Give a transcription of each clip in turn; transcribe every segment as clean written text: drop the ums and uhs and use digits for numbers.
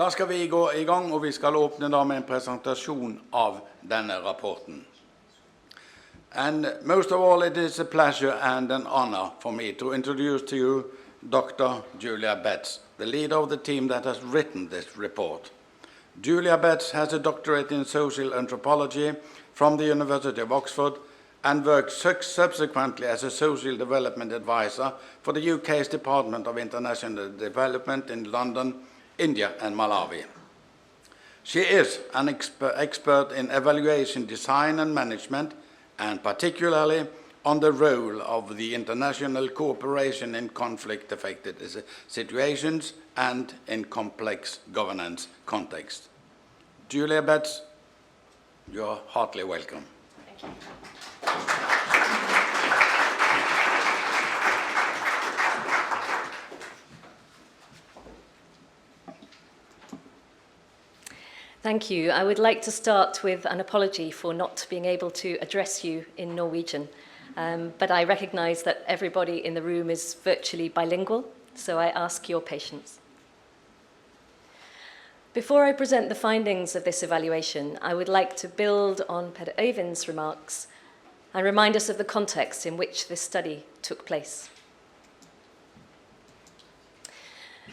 Da skal vi gå I gang, og vi skal åpne da med en presentasjon av denne rapporten. And most of all, it is a pleasure and an honor for me to introduce to you Dr. Julia Betts, the leader of the team that has written this report. Julia Betts has a doctorate in social anthropology from the University of Oxford and worked subsequently as a social development advisor for the UK's Department of International Development in London, India and Malawi. She is an expert in evaluation design and management, and particularly on the role of the international cooperation in conflict-affected situations and in complex governance context. Julia Betts, you're heartily welcome. Thank you. Thank you. I would like to start with an apology for not being able to address you in Norwegian, but I recognize that everybody in the room is virtually bilingual, so I ask your patience. Before I present the findings of this evaluation, I would like to build on Per Øyvind's remarks and remind us of the context in which this study took place.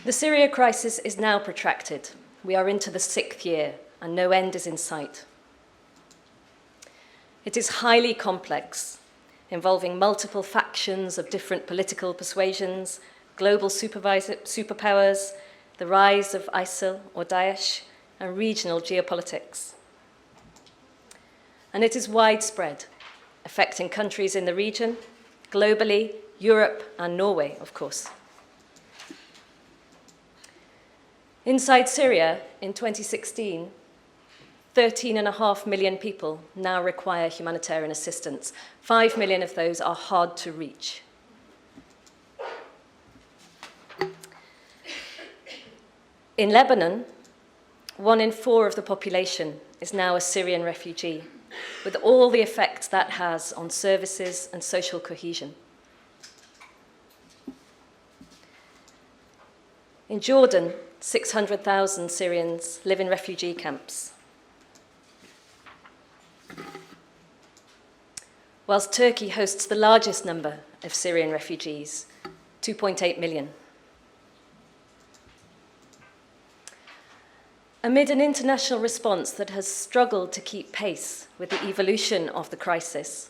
The Syria crisis is now protracted. We are into the 6th year, and no end is in sight. It is highly complex, involving multiple factions of different political persuasions, global superpowers, the rise of ISIL or Daesh, and regional geopolitics. And it is widespread, affecting countries in the region, globally, Europe and Norway, of course. Inside Syria, in 2016, 13.5 million people now require humanitarian assistance. 5 million of those are hard to reach. In Lebanon, 1 in 4 of the population is now a Syrian refugee, with all the effects that has on services and social cohesion. In Jordan, 600,000 Syrians live in refugee camps. Whilst Turkey hosts the largest number of Syrian refugees, 2.8 million. Amid an international response that has struggled to keep pace with the evolution of the crisis,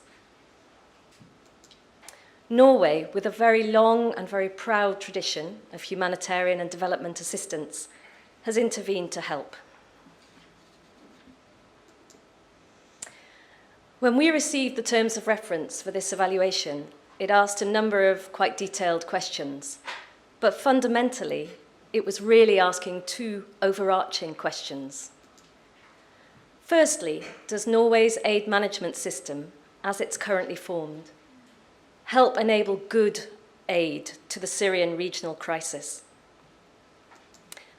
Norway, with a very long and very proud tradition of humanitarian and development assistance, has intervened to help. When we received the terms of reference for this evaluation, it asked a number of quite detailed questions, but fundamentally, it was really asking 2 overarching questions. Firstly, does Norway's aid management system, as it's currently formed, help enable good aid to the Syrian regional crisis?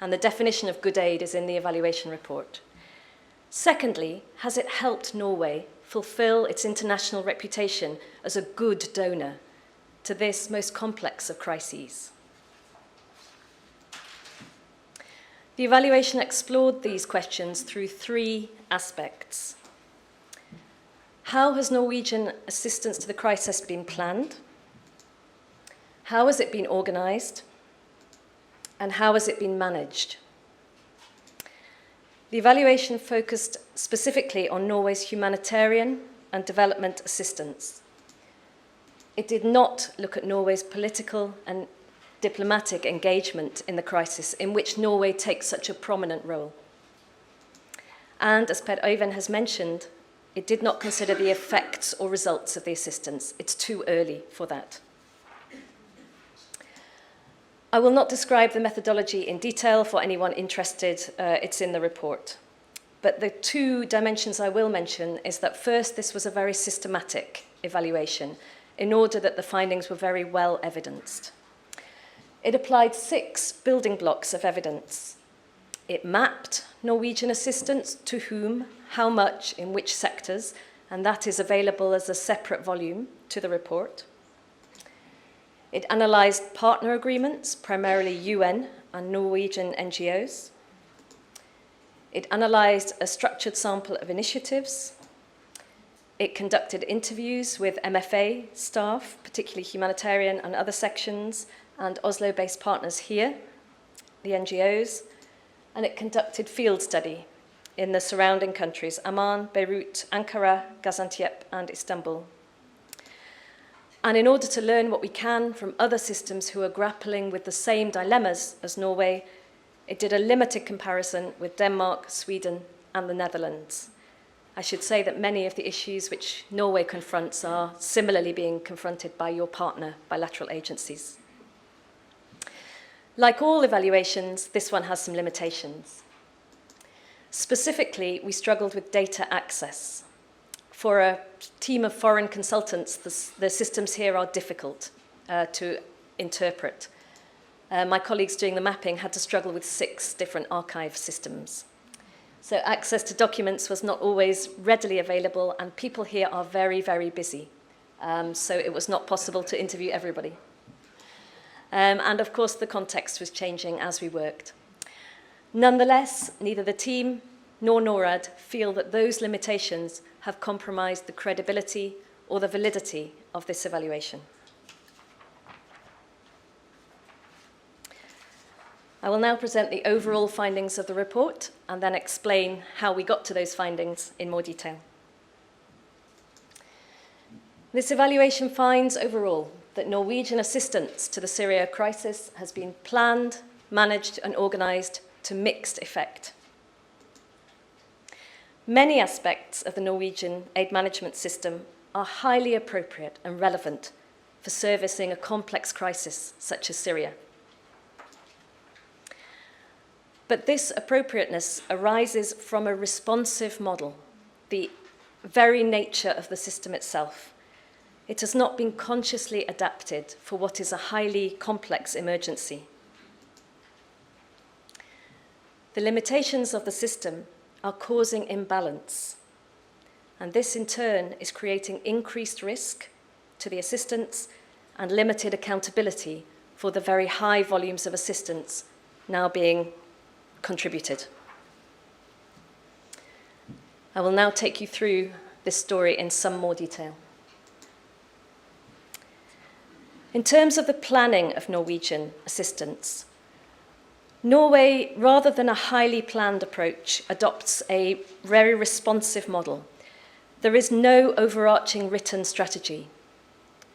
And the definition of good aid is in the evaluation report. Secondly, has it helped Norway fulfill its international reputation as a good donor to this most complex of crises? The evaluation explored these questions through 3 aspects. How has Norwegian assistance to the crisis been planned? How has it been organized? And how has it been managed? The evaluation focused specifically on Norway's humanitarian and development assistance. It did not look at Norway's political and diplomatic engagement in the crisis, in which Norway takes such a prominent role. And as Per Øyvind has mentioned, it did not consider the effects or results of the assistance. It's too early for that. I will not describe the methodology in detail for anyone interested. It's in the report. But the 2 dimensions I will mention is that first, this was a very systematic evaluation in order that the findings were very well evidenced. It applied 6 building blocks of evidence. It mapped Norwegian assistance, to whom, how much, in which sectors, and that is available as a separate volume to the report. It analysed partner agreements, primarily UN and Norwegian NGOs. It analysed a structured sample of initiatives. It conducted interviews with MFA staff, particularly humanitarian and other sections, and Oslo-based partners here, the NGOs, and it conducted field study in the surrounding countries, Amman, Beirut, Ankara, Gaziantep, and Istanbul. And in order to learn what we can from other systems who are grappling with the same dilemmas as Norway, it did a limited comparison with Denmark, Sweden, and the Netherlands. I should say that many of the issues which Norway confronts are similarly being confronted by your partner bilateral agencies. Like all evaluations, this one has some limitations. Specifically, we struggled with data access. For a team of foreign consultants, the systems here are difficult to interpret. My colleagues doing the mapping had to struggle with 6 different archive systems. So access to documents was not always readily available, and people here are very, very busy. So it was not possible to interview everybody. And of course, the context was changing as we worked. Nonetheless, neither the team nor Norad feel that those limitations have compromised the credibility or the validity of this evaluation. I will now present the overall findings of the report and then explain how we got to those findings in more detail. This evaluation finds overall that Norwegian assistance to the Syria crisis has been planned, managed and organised to mixed effect. Many aspects of the Norwegian aid management system are highly appropriate and relevant for servicing a complex crisis such as Syria. But this appropriateness arises from a responsive model, the very nature of the system itself. It has not been consciously adapted for what is a highly complex emergency. The limitations of the system are causing imbalance, and this in turn is creating increased risk to the assistance and limited accountability for the very high volumes of assistance now being contributed. I will now take you through this story in some more detail. In terms of the planning of Norwegian assistance, Norway, rather than a highly planned approach, adopts a very responsive model. There is no overarching written strategy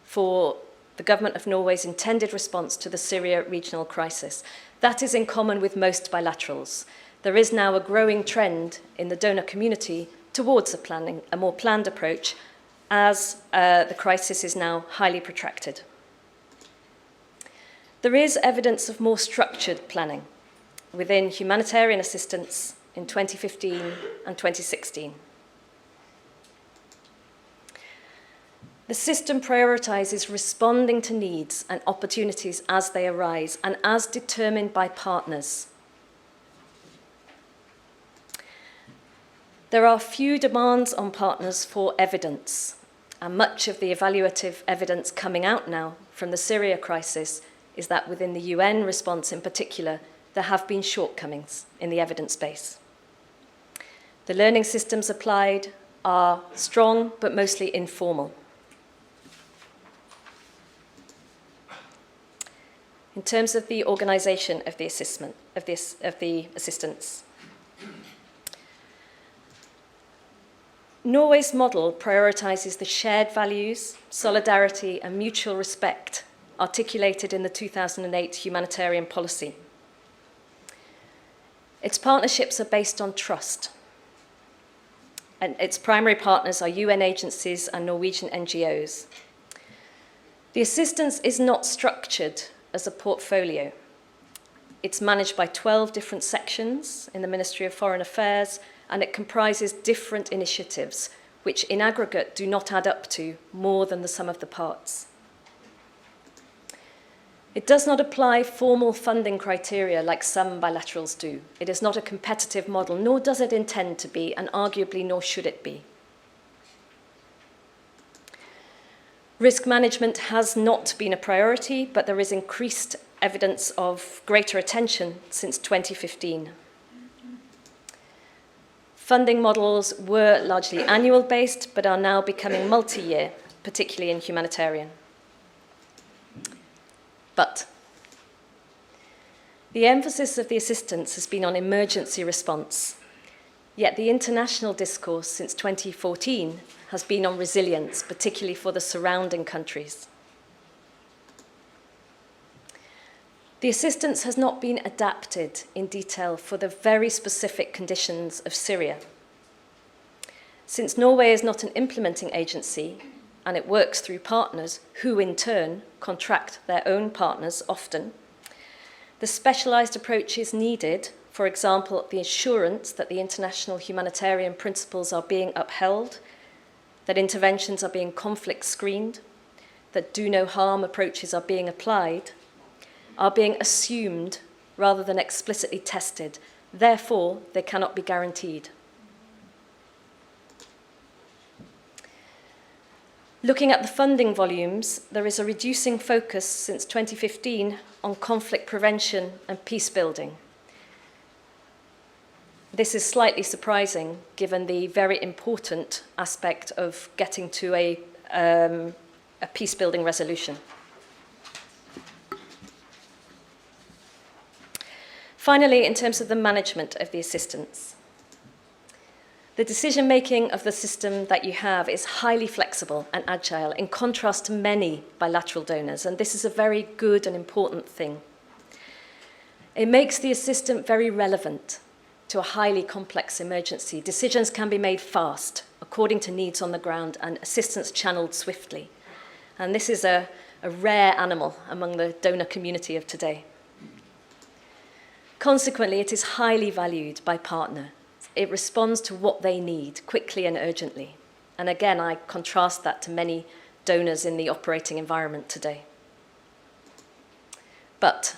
for the government of Norway's intended response to the Syria regional crisis. That is in common with most bilaterals. There is now a growing trend in the donor community towards a more planned approach as the crisis is now highly protracted. There is evidence of more structured planning within humanitarian assistance in 2015 and 2016. The system prioritises responding to needs and opportunities as they arise and as determined by partners. There are few demands on partners for evidence, and much of the evaluative evidence coming out now from the Syria crisis is that within the UN response in particular, there have been shortcomings in the evidence base. The learning systems applied are strong but mostly informal. In terms of the organisation of the assistance, Norway's model prioritises the shared values, solidarity and mutual respect articulated in the 2008 humanitarian policy. Its partnerships are based on trust, and its primary partners are UN agencies and Norwegian NGOs. The assistance is not structured as a portfolio. It's managed by 12 different sections in the Ministry of Foreign Affairs, and it comprises different initiatives, which in aggregate do not add up to more than the sum of the parts. It does not apply formal funding criteria like some bilaterals do. It is not a competitive model, nor does it intend to be, and arguably nor should it be. Risk management has not been a priority, but there is increased evidence of greater attention since 2015. Funding models were largely annual-based, but are now becoming multi-year, particularly in humanitarian. But the emphasis of the assistance has been on emergency response, yet the international discourse since 2014 has been on resilience, particularly for the surrounding countries. The assistance has not been adapted in detail for the very specific conditions of Syria. Since Norway is not an implementing agency, and it works through partners who in turn contract their own partners often, the specialised approach is needed, for example, the assurance that the international humanitarian principles are being upheld, that interventions are being conflict screened, that do no harm approaches are being applied, are being assumed rather than explicitly tested. Therefore, they cannot be guaranteed. Looking at the funding volumes, there is a reducing focus since 2015 on conflict prevention and peace building. This is slightly surprising given the very important aspect of getting to a peace building resolution. Finally, in terms of the management of the assistance, the decision-making of the system that you have is highly flexible and agile, in contrast to many bilateral donors, and this is a very good and important thing. It makes the assistant very relevant to a highly complex emergency. Decisions can be made fast, according to needs on the ground, and assistance channeled swiftly. And this is a rare animal among the donor community of today. Consequently, it is highly valued by partners. It responds to what they need quickly and urgently. And again, I contrast that to many donors in the operating environment today. But,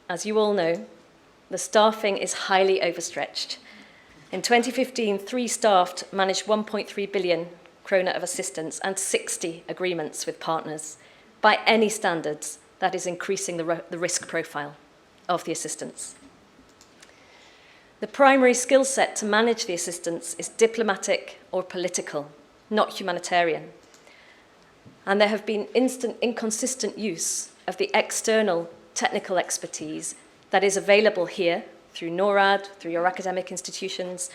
as you all know, the staffing is highly overstretched. In 2015, 3 staff managed 1.3 billion krona of assistance and 60 agreements with partners. By any standards, that is increasing the risk profile of the assistance. The primary skill set to manage the assistance is diplomatic or political, not humanitarian. And there have been inconsistent use of the external technical expertise that is available here through Norad, through your academic institutions,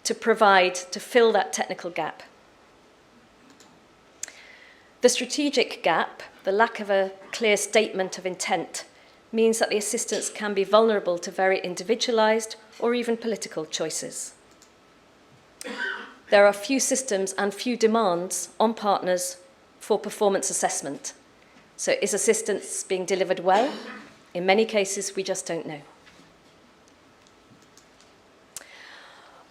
to fill that technical gap. The strategic gap, the lack of a clear statement of intent, means that the assistance can be vulnerable to very individualized or even political choices. There are few systems and few demands on partners for performance assessment. So is assistance being delivered well? In many cases, we just don't know.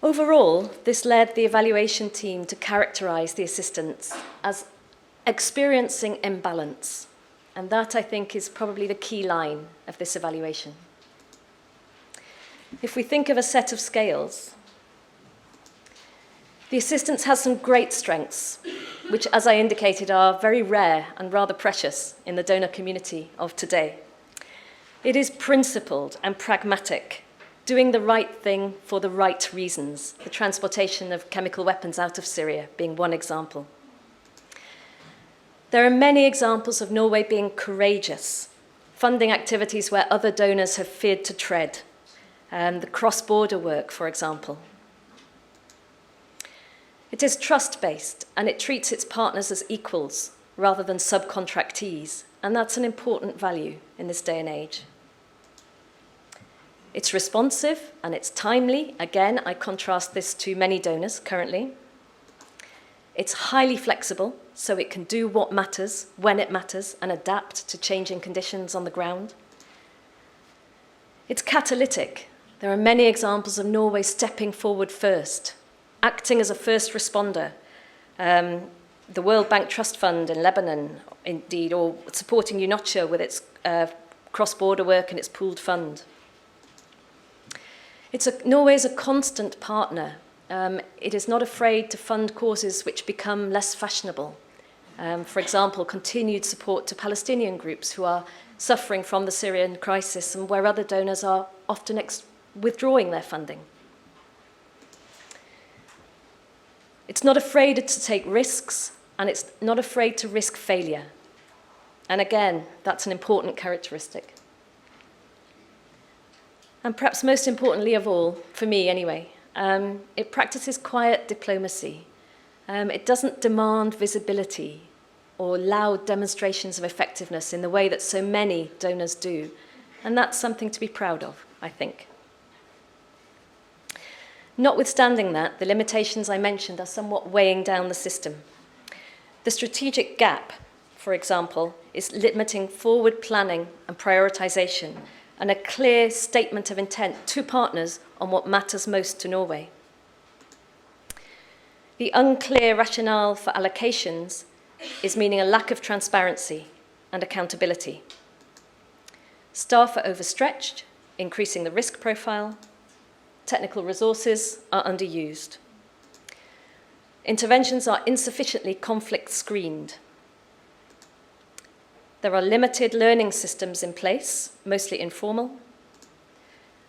Overall, this led the evaluation team to characterize the assistance as experiencing imbalance. And that, I think, is probably the key line of this evaluation. If we think of a set of scales, the assistance has some great strengths, which, as I indicated, are very rare and rather precious in the donor community of today. It is principled and pragmatic, doing the right thing for the right reasons, the transportation of chemical weapons out of Syria being one example. There are many examples of Norway being courageous, funding activities where other donors have feared to tread, the cross-border work, for example. It is trust-based, and it treats its partners as equals rather than subcontractees, and that's an important value in this day and age. It's responsive and it's timely. Again, I contrast this to many donors currently. It's highly flexible, so it can do what matters, when it matters, and adapt to changing conditions on the ground. It's catalytic. There are many examples of Norway stepping forward first, acting as a first responder. The World Bank Trust Fund in Lebanon, indeed, or supporting UNOCHA with its cross-border work and its pooled fund. Norway is a constant partner. It is not afraid to fund causes which become less fashionable. For example, continued support to Palestinian groups who are suffering from the Syrian crisis and where other donors are often withdrawing their funding. It's not afraid to take risks, and it's not afraid to risk failure. And again, that's an important characteristic. And perhaps most importantly of all, for me anyway, it practices quiet diplomacy. It doesn't demand visibility or loud demonstrations of effectiveness in the way that so many donors do. And that's something to be proud of, I think. Notwithstanding that, the limitations I mentioned are somewhat weighing down the system. The strategic gap, for example, is limiting forward planning and prioritization and a clear statement of intent to partners on what matters most to Norway. The unclear rationale for allocations is meaning a lack of transparency and accountability. Staff are overstretched, increasing the risk profile. Technical resources are underused. Interventions are insufficiently conflict screened. There are limited learning systems in place, mostly informal,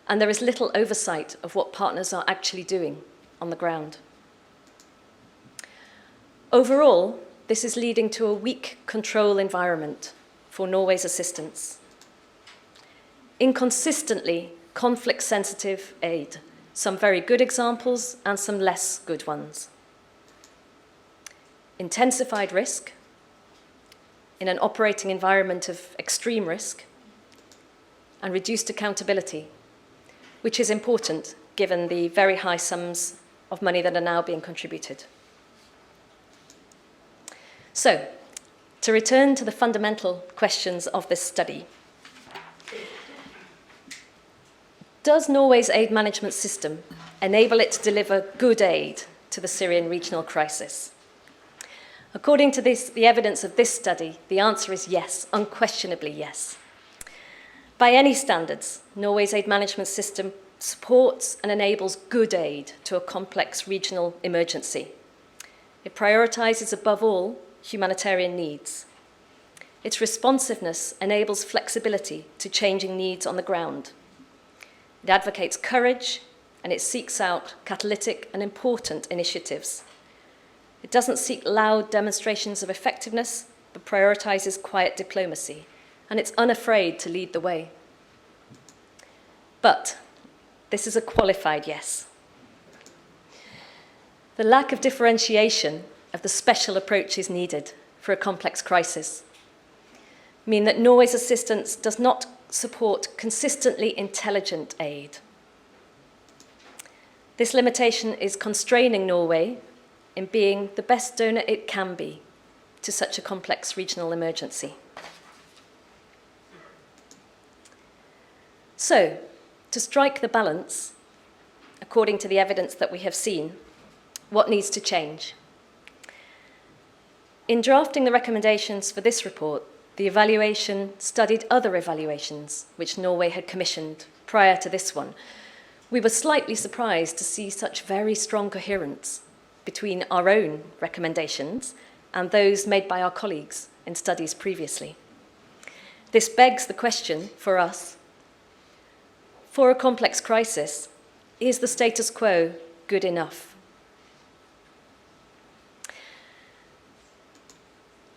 and there is little oversight of what partners are actually doing on the ground. Overall, this is leading to a weak control environment for Norway's assistance. Inconsistently conflict-sensitive aid, some very good examples and some less good ones. Intensified risk in an operating environment of extreme risk, and reduced accountability, which is important given the very high sums of money that are now being contributed. So, to return to the fundamental questions of this study, does Norway's aid management system enable it to deliver good aid to the Syrian regional crisis? According to the evidence of this study, the answer is yes, unquestionably yes. By any standards, Norway's aid management system supports and enables good aid to a complex regional emergency. It prioritizes above all humanitarian needs. Its responsiveness enables flexibility to changing needs on the ground. It advocates courage, and it seeks out catalytic and important initiatives. It doesn't seek loud demonstrations of effectiveness, but prioritizes quiet diplomacy, and it's unafraid to lead the way. But this is a qualified yes. The lack of differentiation of the special approaches needed for a complex crisis mean that Norway's assistance does not support consistently intelligent aid. This limitation is constraining Norway in being the best donor it can be to such a complex regional emergency. So, to strike the balance, according to the evidence that we have seen, what needs to change? In drafting the recommendations for this report, the evaluation studied other evaluations which Norway had commissioned prior to this one. We were slightly surprised to see such very strong coherence between our own recommendations and those made by our colleagues in studies previously. This begs the question for us, for a complex crisis, is the status quo good enough?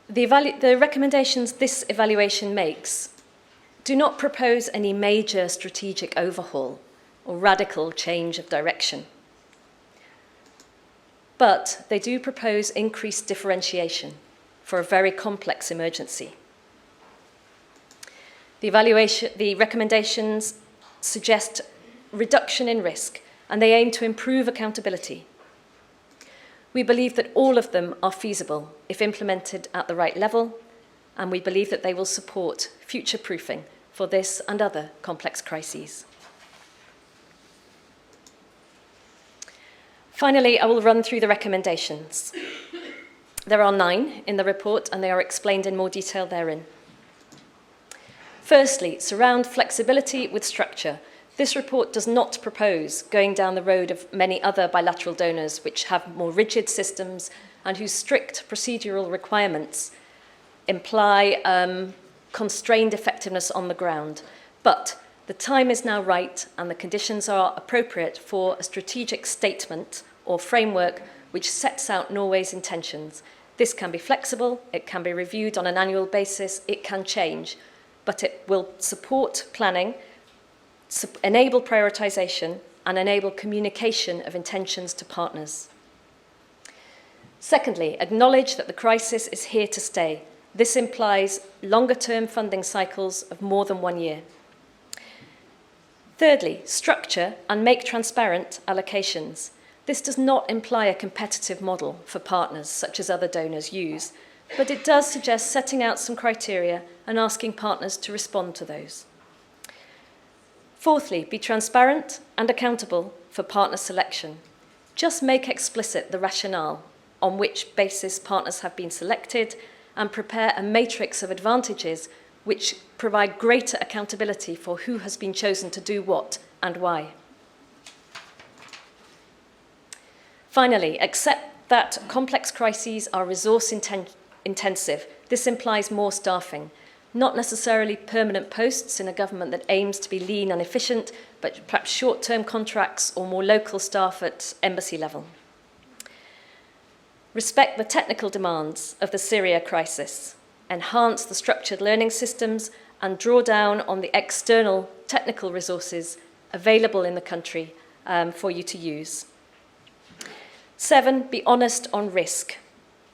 The recommendations this evaluation makes do not propose any major strategic overhaul or radical change of direction. But they do propose increased differentiation for a very complex emergency. The recommendations suggest reduction in risk, and they aim to improve accountability. We believe that all of them are feasible if implemented at the right level, and we believe that they will support future-proofing for this and other complex crises. Finally, I will run through the recommendations. There are 9 in the report, and they are explained in more detail therein. Firstly, surround flexibility with structure. This report does not propose going down the road of many other bilateral donors which have more rigid systems and whose strict procedural requirements imply constrained effectiveness on the ground. But the time is now right and the conditions are appropriate for a strategic statement or framework which sets out Norway's intentions. This can be flexible, it can be reviewed on an annual basis, it can change, but it will support planning, enable prioritisation, and enable communication of intentions to partners. Secondly, acknowledge that the crisis is here to stay. This implies longer-term funding cycles of more than 1 year. Thirdly, structure and make transparent allocations. This does not imply a competitive model for partners, such as other donors use, but it does suggest setting out some criteria and asking partners to respond to those. Fourthly, be transparent and accountable for partner selection. Just make explicit the rationale on which basis partners have been selected, and prepare a matrix of advantages which provide greater accountability for who has been chosen to do what and why. Finally, accept that complex crises are resource intensive. This implies more staffing, not necessarily permanent posts in a government that aims to be lean and efficient, but perhaps short-term contracts or more local staff at embassy level. Respect the technical demands of the Syria crisis, enhance the structured learning systems, and draw down on the external technical resources available in the country for you to use. 7, be honest on risk.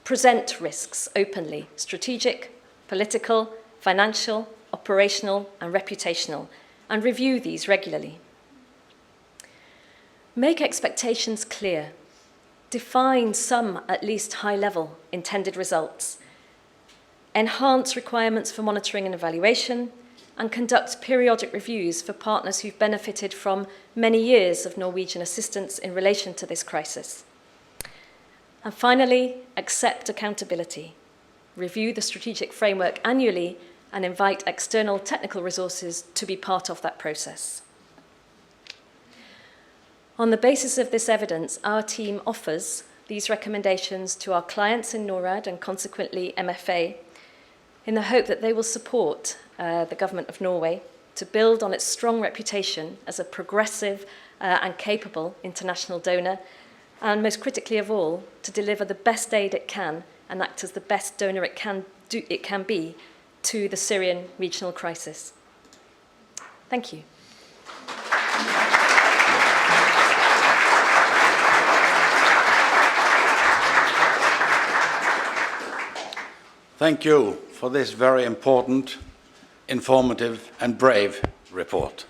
Present risks openly, strategic, political, financial, operational, and reputational, and review these regularly. Make expectations clear. Define some, at least high-level, intended results. Enhance requirements for monitoring and evaluation, and conduct periodic reviews for partners who've benefited from many years of Norwegian assistance in relation to this crisis. And finally, accept accountability. Review the strategic framework annually and invite external technical resources to be part of that process. On the basis of this evidence, our team offers these recommendations to our clients in Norad and consequently MFA in the hope that they will support the Government of Norway to build on its strong reputation as a progressive and capable international donor, and most critically of all, to deliver the best aid it can and act as the best donor it can be to the Syrian regional crisis. Thank you. Thank you for this very important, informative and brave report.